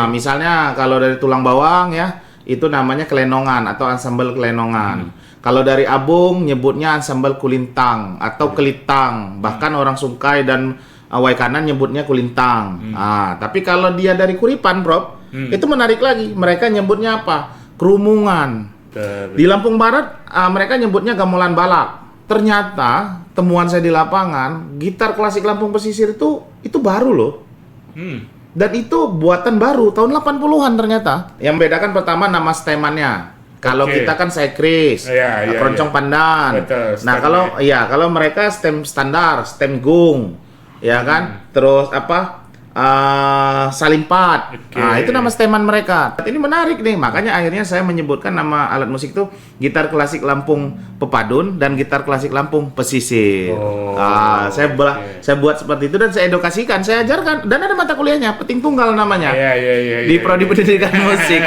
Misalnya kalau dari Tulang Bawang ya, itu namanya Kelenongan atau ensemble Kelenongan. Kalau dari Abung nyebutnya ensemble Kulintang atau Kelitang. Bahkan orang Sungkai dan Waikanan nyebutnya Kulintang. Tapi kalau dia dari Kuripan, Prof, itu menarik lagi. Mereka nyebutnya apa? Kerumungan. Di Lampung Barat mereka nyebutnya Gamelan Balak. Ternyata temuan saya di lapangan, gitar klasik Lampung Pesisir itu baru loh. Dan itu buatan baru tahun 80-an ternyata. Yang membedakan pertama nama stemannya. Kalau kita kan Sekris, Keroncong Pandan. Betul, Nah, kalau mereka stem standar, stem gung. Ya kan? Terus apa? Salimpat. Nah, itu nama steman mereka. Ini menarik nih, makanya akhirnya saya menyebutkan nama alat musik itu gitar klasik Lampung Pepadun dan gitar klasik Lampung Pesisir. Saya buat seperti itu dan saya edukasikan, saya ajarkan dan ada mata kuliahnya, Peting Tunggal namanya. Di Prodi Pendidikan Musik.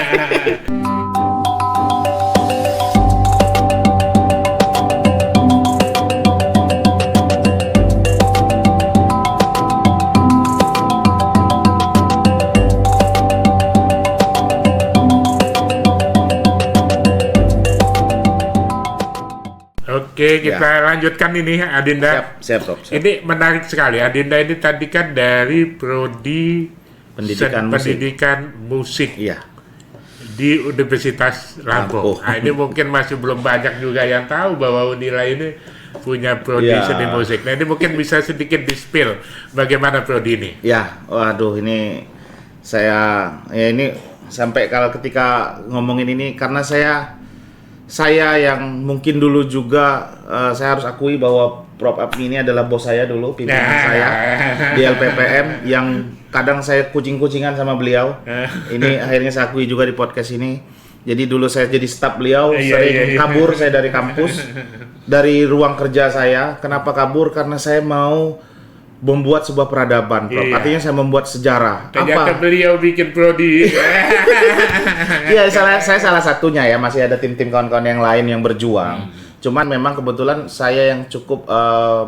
Oke, kita lanjutkan ini Adinda. Siap. Ini menarik sekali. Adinda ini tadi kan dari Prodi Pendidikan Musik. Iya. Di Universitas Lampung. Nah, ini mungkin masih belum banyak juga yang tahu bahwa Unila ini punya Prodi Seni Musik. Nah, ini mungkin bisa sedikit di-spill bagaimana Prodi ini. Ya, waduh ini ini sampai kalau ketika ngomongin ini karena saya yang mungkin dulu juga saya harus akui bahwa Prof. Apmi ini adalah bos saya dulu, pimpinan saya di LPPM yang kadang saya kucing-kucingan sama beliau. Ini akhirnya saya akui juga di podcast ini. Jadi dulu saya jadi staf beliau, sering kabur saya dari kampus, dari ruang kerja saya. Kenapa kabur? Karena saya mau membuat sebuah peradaban, Prof. Artinya saya membuat sejarah. Ternyata beliau bikin prodi. Iya, saya salah satunya ya. Masih ada tim-tim kawan-kawan yang lain yang berjuang. Cuman memang kebetulan saya yang cukup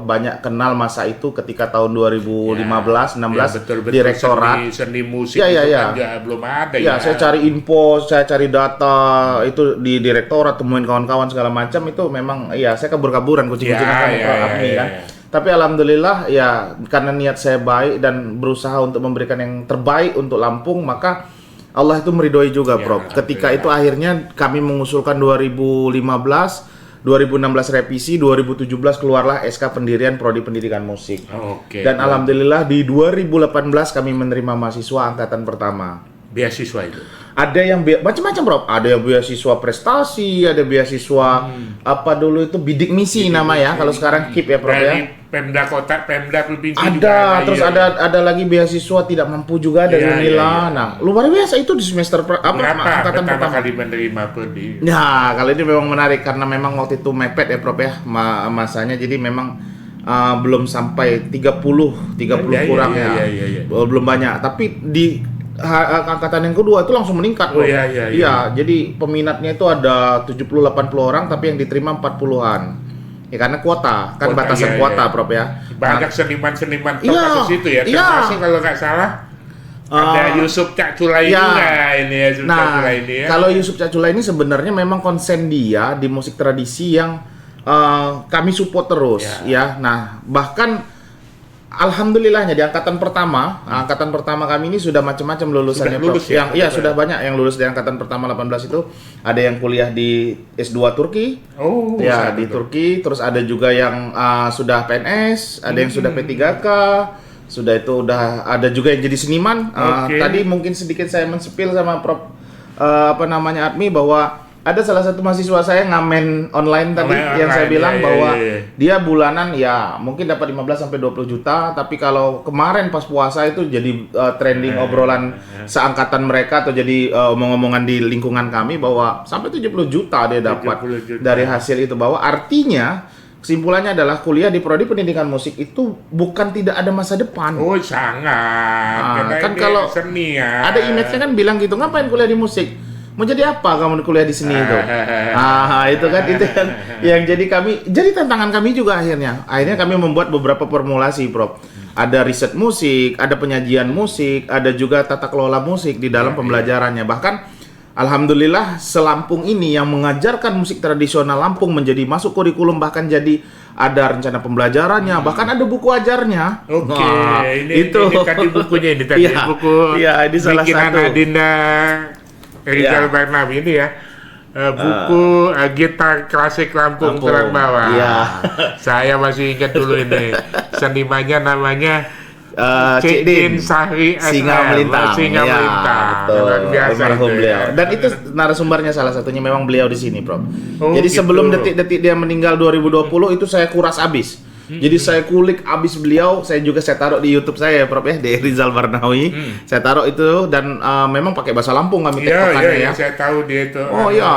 banyak kenal masa itu ketika tahun 2015-16 di rektorat. Seni musik itu kan belum ada ya. Saya cari info, saya cari data itu di direktorat, temuin kawan-kawan segala macam itu memang saya kabur-kaburan kucing-kucingan sama Prof. Apmi kan. Tapi alhamdulillah ya karena niat saya baik dan berusaha untuk memberikan yang terbaik untuk Lampung, maka Allah itu meridhoi juga, Prof. Ketika itu akhirnya kami mengusulkan 2016 revisi, 2017 keluarlah SK pendirian Prodi Pendidikan Musik. Dan alhamdulillah di 2018 kami menerima mahasiswa angkatan pertama. Beasiswa itu? Ada yang macam-macam, Prof. Ada yang beasiswa prestasi, ada beasiswa apa dulu itu bidik misi namanya. Kalau sekarang KIP ya, Prof. Dari Pemda Kota, Pemda Provinsi ada, terus ada lagi beasiswa tidak mampu juga dari Unila. Nah, luar biasa itu di semester angkatan pertama kali menerima Prodi. Nah, kalau ini memang menarik karena memang waktu itu mepet ya, Prof. ya, masanya. Jadi memang belum sampai 30 kurang ya. Belum banyak, tapi di angkatan yang kedua itu langsung meningkat loh. Iya, jadi peminatnya itu ada 70-80 orang tapi yang diterima 40-an. Ya karena kuota, batasan kuota, Prof. ya. Banyak seniman-seniman termasuk situ ya. Termasuk kalau nggak salah ada Yusuf Cak Culai juga ini ya, Cak Culai ini ya. Kalau Yusuf Cak Culai ini sebenarnya memang konsen dia di musik tradisi yang kami support terus ya. Nah, bahkan alhamdulillahnya di angkatan pertama kami ini sudah macam-macam lulusannya, Prof. Sudah banyak yang lulus di angkatan pertama 18 itu. Ada yang kuliah di S2 Turki. Di Turki, terus ada juga yang sudah PNS, ada yang sudah P3K, sudah itu udah ada juga yang jadi seniman. Tadi mungkin sedikit saya men-spill sama Prof. Apmi bahwa ada salah satu mahasiswa saya ngamen online tadi yang saya bilang bahwa dia bulanan ya mungkin dapat 15 sampai 20 juta, tapi kalau kemarin pas puasa itu jadi trending obrolan seangkatan mereka atau jadi omong-omongan di lingkungan kami bahwa sampai 70 juta dia dapat dari hasil itu, bahwa artinya kesimpulannya adalah kuliah di Prodi Pendidikan Musik itu bukan tidak ada masa depan. Oh, sangat. Kan kalau seni ya. Ada image-nya kan bilang gitu, ngapain kuliah di musik? mau jadi apa kamu kuliah di seni itu? Itu kan itu yang jadi tantangan kami juga akhirnya. Akhirnya kami membuat beberapa formulasi, Prof. Ada riset musik, ada penyajian musik, ada juga tata kelola musik di dalam pembelajarannya. Bahkan alhamdulillah Selampung ini yang mengajarkan musik tradisional Lampung menjadi masuk kurikulum, bahkan jadi ada rencana pembelajarannya, bahkan ada buku ajarnya. Ini tadi bukunya ini tadi buku ini salah satu. Dinda Rizal Barnawi ini ya. Buku gitar klasik Lampung Terang Bawah. Saya masih ingat dulu ini. Senimannya namanya Cik Din Sahri Singa Melintang. Luar biasa itu beliau. Dan itu narasumbernya salah satunya memang beliau di sini, Prof. Jadi sebelum detik-detik dia meninggal 2020 itu saya kuras habis. Jadi saya kulik abis beliau, saya taruh di YouTube saya, Prof ya, di Rizal Barnawi. Saya taruh itu dan memang pakai bahasa Lampung kami tektokannya ya. Saya tahu dia itu.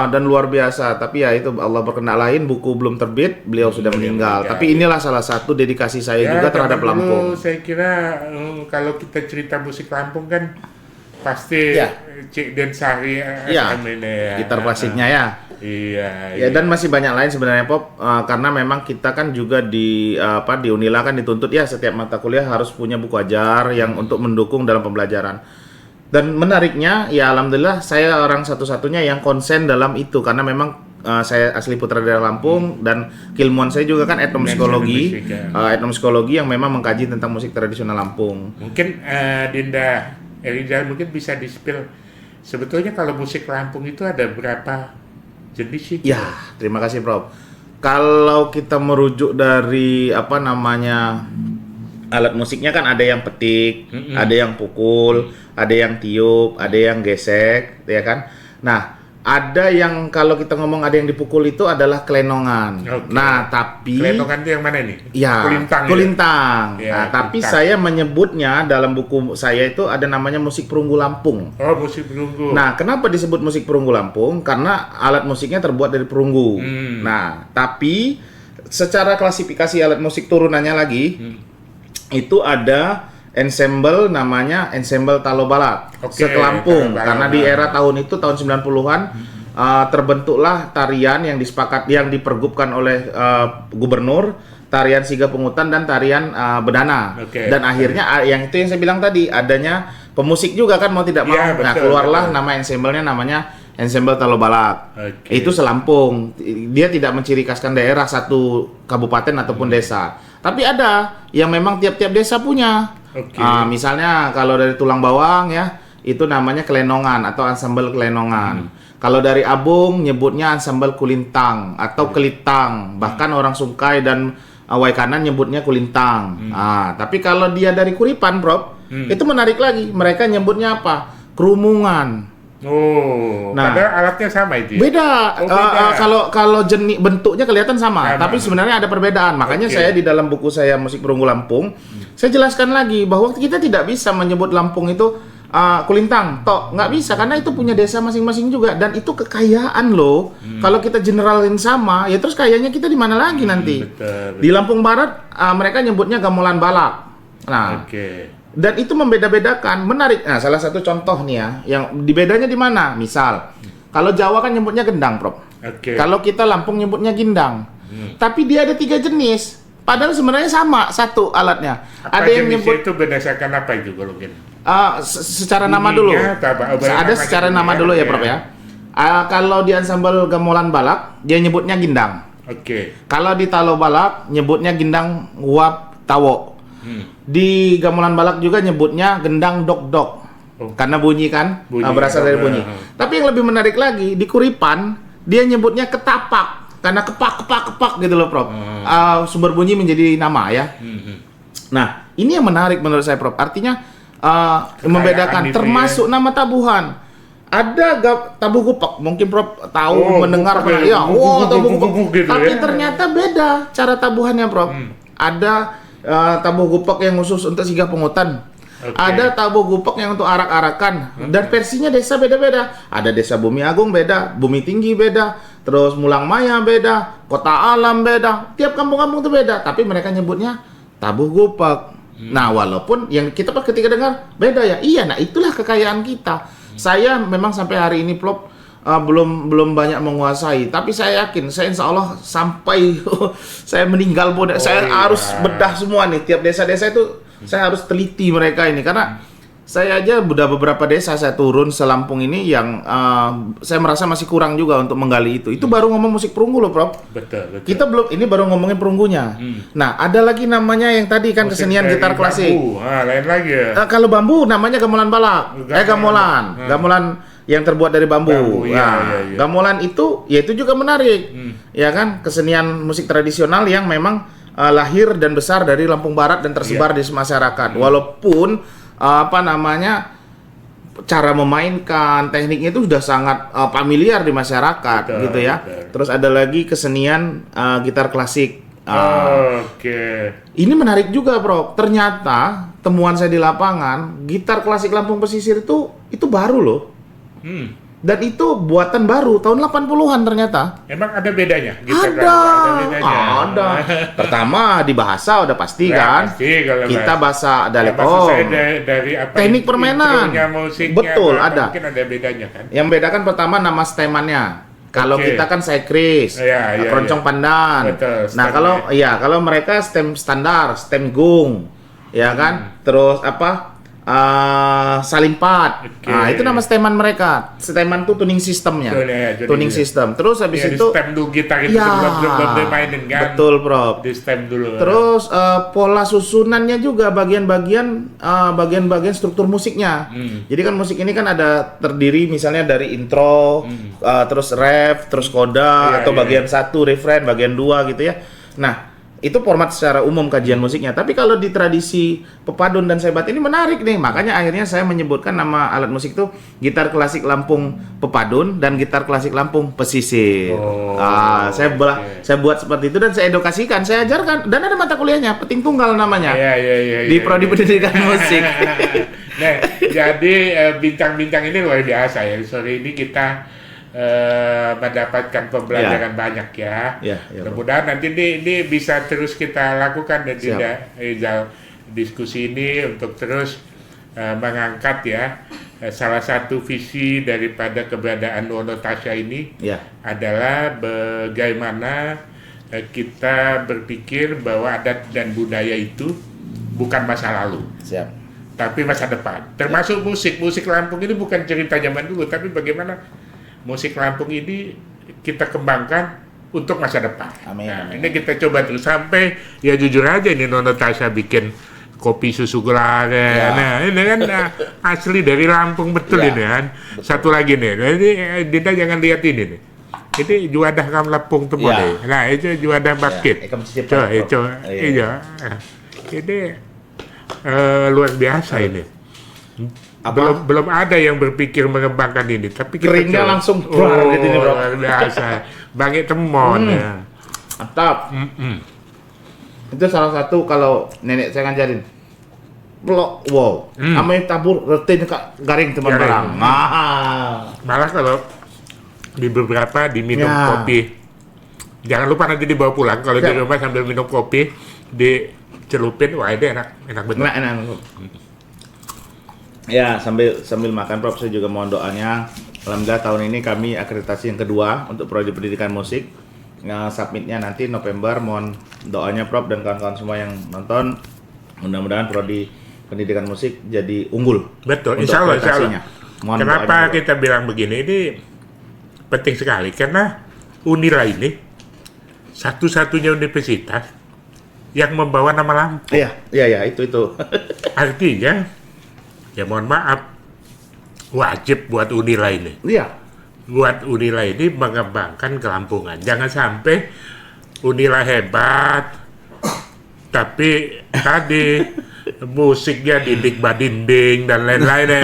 Dan luar biasa. Tapi ya itu Allah berkehendak lain, buku belum terbit, beliau sudah meninggal. Tapi inilah salah satu dedikasi saya juga terhadap Lampung. Saya kira kalau kita cerita musik Lampung kan pasti Cik Den Sahri gitar klasiknya ya. Iya. Dan masih banyak lain sebenarnya, Pop, karena memang kita kan juga di Unila kan dituntut ya setiap mata kuliah harus punya buku ajar yang untuk mendukung dalam pembelajaran. Dan menariknya ya alhamdulillah saya orang satu-satunya yang konsen dalam itu karena memang saya asli putra daerah Lampung dan keilmuan saya juga kan etnomusikologi yang memang mengkaji tentang musik tradisional Lampung. Mungkin Dinda Rizal mungkin bisa di-spill sebetulnya kalau musik Lampung itu ada berapa jenis sih? Ya, terima kasih, Prof. Kalau kita merujuk dari alat musiknya kan ada yang petik, ada yang pukul, ada yang tiup, ada yang gesek, ya kan? Nah, ada yang kalau kita ngomong ada yang dipukul itu adalah kelenongan. Nah, tapi kelenongan itu yang mana nih? Ya, kulintang. Tapi saya menyebutnya dalam buku saya itu ada namanya musik perunggu Lampung. Oh, musik perunggu. Nah, kenapa disebut musik perunggu Lampung? Karena alat musiknya terbuat dari perunggu. Nah, tapi secara klasifikasi alat musik turunannya lagi itu ada ensemble namanya ensemble Talobalak Sekelampung karena di era tahun itu tahun 90-an terbentuklah tarian yang dipergubkan oleh gubernur, tarian Siga Pungutan dan tarian Bedana. Dan akhirnya yang itu yang saya bilang tadi adanya pemusik juga kan mau tidak mau. Nah, keluarlah nama ensemble-nya namanya ensemble Talobalak. Itu Selampung. Dia tidak mencirikaskan daerah satu kabupaten ataupun desa. Tapi ada yang memang tiap-tiap desa punya. Misalnya kalau dari Tulang Bawang ya, itu namanya kelenongan atau ensemble kelenongan. Kalau dari Abung nyebutnya ensemble kulintang atau kelitang. Bahkan orang Sungkai dan Waikanan nyebutnya kulintang. Tapi kalau dia dari Kuripan, Prof, itu menarik lagi. Mereka nyebutnya apa? Kerumungan. Padahal alatnya sama itu. Beda. Kalau jenis bentuknya kelihatan sama, tapi sebenarnya ada perbedaan. Makanya saya di dalam buku saya Musik Perunggu Lampung, saya jelaskan lagi bahwa kita tidak bisa menyebut Lampung itu kulintang, nggak bisa karena itu punya desa masing-masing juga dan itu kekayaan loh. Kalau kita generalin sama, ya terus kayaknya kita di mana lagi nanti? Betul. Di Lampung Barat mereka nyebutnya gamelan balak. Nah. Dan itu membeda-bedakan, menarik. Nah, salah satu contoh nih ya, yang dibedanya di mana? Misal, kalau Jawa kan nyebutnya gendang, Prof. Kalau kita Lampung nyebutnya gindang. Tapi dia ada 3 jenis. Padahal sebenarnya sama satu alatnya. Ada yang nyebut itu berdasarkan apa itu kalau gitu? Secara nama dulu. Ada secara nama dulu ya, Prof ya. Kalau di ensemble gamelan balak, dia nyebutnya gindang. Kalau di Talo Balak nyebutnya gindang uap tawo. Di gamelan balak juga nyebutnya gendang dok-dok. Karena bunyi kan, berasal dari bunyi. Tapi yang lebih menarik lagi, di Kuripan dia nyebutnya ketapak. Karena kepak gitu loh, Prof. Sumber bunyi menjadi nama ya. Nah, ini yang menarik menurut saya, Prof. Artinya membedakan termasuk nama tabuhan. Ada tabuh gupek, mungkin Prof tahu mendengar pernah ya. Tabuh gupek. Tapi ternyata beda cara tabuhannya, Prof. Ada tabuh gupek yang khusus untuk Siga Pungutan. Ada tabuh gupek yang untuk arak-arakan. Dan versinya desa beda-beda. Ada desa Bumi Agung beda, Bumi Tinggi beda, terus Mulang Maya beda, Kota Alam beda. Tiap kampung-kampung itu beda, tapi mereka nyebutnya tabuh gupek. Nah, walaupun yang kita ketika dengar beda ya. Iya, nah itulah kekayaan kita. Saya memang sampai hari ini, Prof, belum banyak menguasai. Tapi saya yakin, saya insya Allah sampai saya meninggal pun saya harus bedah semua nih. Tiap desa-desa itu saya harus teliti mereka ini, karena saya aja udah beberapa desa saya turun se-Lampung ini yang saya merasa masih kurang juga untuk menggali itu. Itu baru ngomong musik perunggu loh, Prof. Betul. Kita belum, ini baru ngomongin perunggunya. Nah, ada lagi namanya yang tadi kan musik kesenian gitar klasik. Lain lagi ya. Kalau bambu namanya gamelan balak. Gamelan yang terbuat dari bambu. Iya. Gamelan itu, ya itu juga menarik. Ya kan, kesenian musik tradisional yang memang lahir dan besar dari Lampung Barat dan tersebar di masyarakat. Walaupun cara memainkan tekniknya itu sudah sangat familiar di masyarakat, betul, gitu ya. Betul. Terus ada lagi kesenian gitar klasik. Oke. Ini menarik juga, Bro. Ternyata temuan saya di lapangan, gitar klasik Lampung Pesisir itu baru loh. Dan itu buatan baru tahun 80-an ternyata. Emang ada bedanya? Ada. Pertama di bahasa udah pasti kan. Pasti kalau kita bahasa dari apa? Teknik permainan. Musiknya, betul, ada. Mungkin ada bedanya kan. Yang bedakan pertama nama stemannya. Kalau kita kan sekris, keroncong pandan. Betul, nah, kalau mereka stem standar, stem gung. Ya kan? Terus salimpat. Nah, itu nama steman mereka. Steman itu tuning sistemnya. Tuning sistem. Terus habis itu stem dulu gitar itu sebelum dimainin kan. Betul, Prof. Di stem dulu. Terus pola susunannya juga bagian-bagian struktur musiknya. Jadi kan musik ini kan ada terdiri misalnya dari intro, terus ref, terus koda atau bagian 1 refrain, bagian 2 gitu ya. Nah, itu format secara umum kajian musiknya. Tapi kalau di tradisi pepadun dan sebat ini menarik nih. Makanya akhirnya saya menyebutkan nama alat musik itu gitar klasik Lampung Pepadun dan gitar klasik Lampung Pesisir. Saya buat seperti itu dan saya edukasikan, saya ajarkan, dan ada mata kuliahnya, Peting Tunggal namanya. Di Prodi Pendidikan Musik. Nah, jadi bincang-bincang ini luar biasa ya. Sore ini kita mendapatkan pembelajaran banyak ya. Mudah-mudahan nanti ini bisa terus kita lakukan dan tidak diskusi ini untuk terus mengangkat ya salah satu visi daripada keberadaan Nuono Tasya ini adalah bagaimana kita berpikir bahwa adat dan budaya itu bukan masa lalu. Tapi masa depan. Termasuk musik Lampung ini bukan cerita zaman dulu, tapi bagaimana musik Lampung ini kita kembangkan untuk masa depan. Amin. Nah, ini kita coba terus sampai ya jujur aja ini Nono Tasya bikin kopi susu gelar. Nah, ini kan asli dari Lampung betul ini kan. Betul. Satu lagi nih. Jadi Dinda jangan lihat ini nih. Ini juadah kam Lampung tuh nih. Nah, itu juadah bakit. Coba. Iya. Ini luar biasa ini. Belum ada yang berpikir mengembangkan ini, tapi keringnya langsung keluar gitu nih, Bro. Luar biasa. Banget temon ya. Mantap. Itu salah satu kalau nenek saya ngajarin. Blok, wow. Ame tabur retin garing teman barang. Malah kalau di beberapa diminum kopi. Jangan lupa nanti dibawa pulang kalau di rumah sambil minum kopi dicelupin, wah ini enak betul. Enak. Ya, sambil makan, Prof, saya juga mohon doanya. Alhamdulillah tahun ini kami akreditasi yang kedua untuk Prodi Pendidikan Musik. Submitnya nanti November. Mohon doanya, Prof, dan kawan-kawan semua yang nonton. Mudah-mudahan Prodi Pendidikan Musik jadi unggul. Betul, insya Allah. Kenapa kita bilang begini? Ini penting sekali karena Unila ini satu-satunya universitas yang membawa nama Lampung. Iya, itu. Artinya ya mohon maaf, wajib buat Unila ini. Buat Unila ini mengembangkan kelampungan. Jangan sampai Unila hebat, tapi tadi musiknya didik badinding dan lain-lain.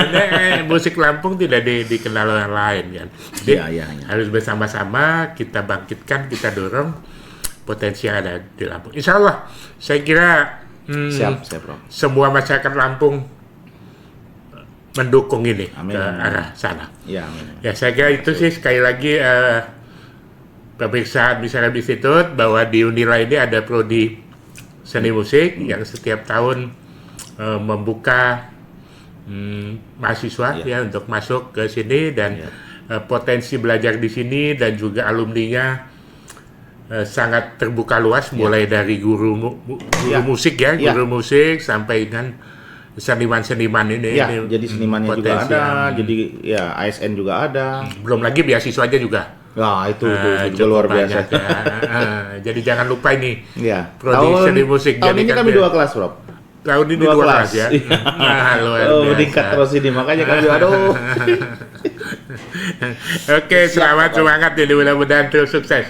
Musik Lampung tidak dikenal orang lain kan. Jadi harus bersama-sama kita bangkitkan, kita dorong potensi yang ada di Lampung. Insya Allah, saya kira siap, Bro. Semua masyarakat Lampung mendukung ini ke arah sana. Ya, saya kira itu sih sekali lagi pemeriksaan Misalnya Institute bahwa di Unila ini ada prodi seni musik yang setiap tahun membuka mahasiswa ya untuk masuk ke sini dan potensi belajar di sini dan juga alumninya sangat terbuka luas, mulai dari guru musik guru musik sampai dengan seniman-seniman ini. Jadi senimannya juga ada, jadi ya ASN juga ada. Belum lagi beasiswanya juga. Nah, itu juga luar biasa. Jadi jangan lupa ini. Ya. Prodi seni musik. Tahun ini kami 2 kelas, Prof. Tahun ini 2 kelas ya. Luar biasa. Meningkat terus ini, makanya kami aduh. Oke, selamat semangat ini, mudah-mudahan terus sukses.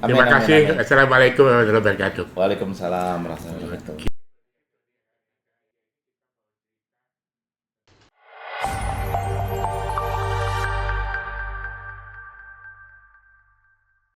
Amin, Terima kasih. amin. Assalamualaikum warahmatullahi wabarakatuh. Waalaikumsalam warahmatullahi wabarakatuh.